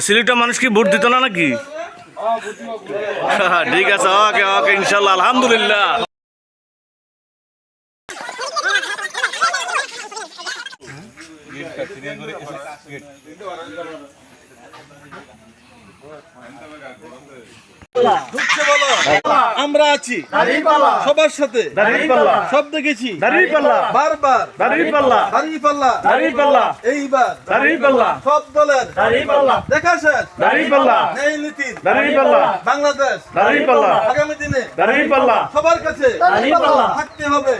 সিলেটের মানুষ কি ভোট দিত না নাকি? ঠিক আছে, ওকে ওকে, ইনশাল্লাহ, আলহামদুলিল্লাহ। আমরা আছি সবার সাথে, সব দেখেছি বারবার, এইবার সব দলের দেখা শেষ, এই নীতির বাংলাদেশ আগামী দিনে সবার কাছে থাকতে হবে।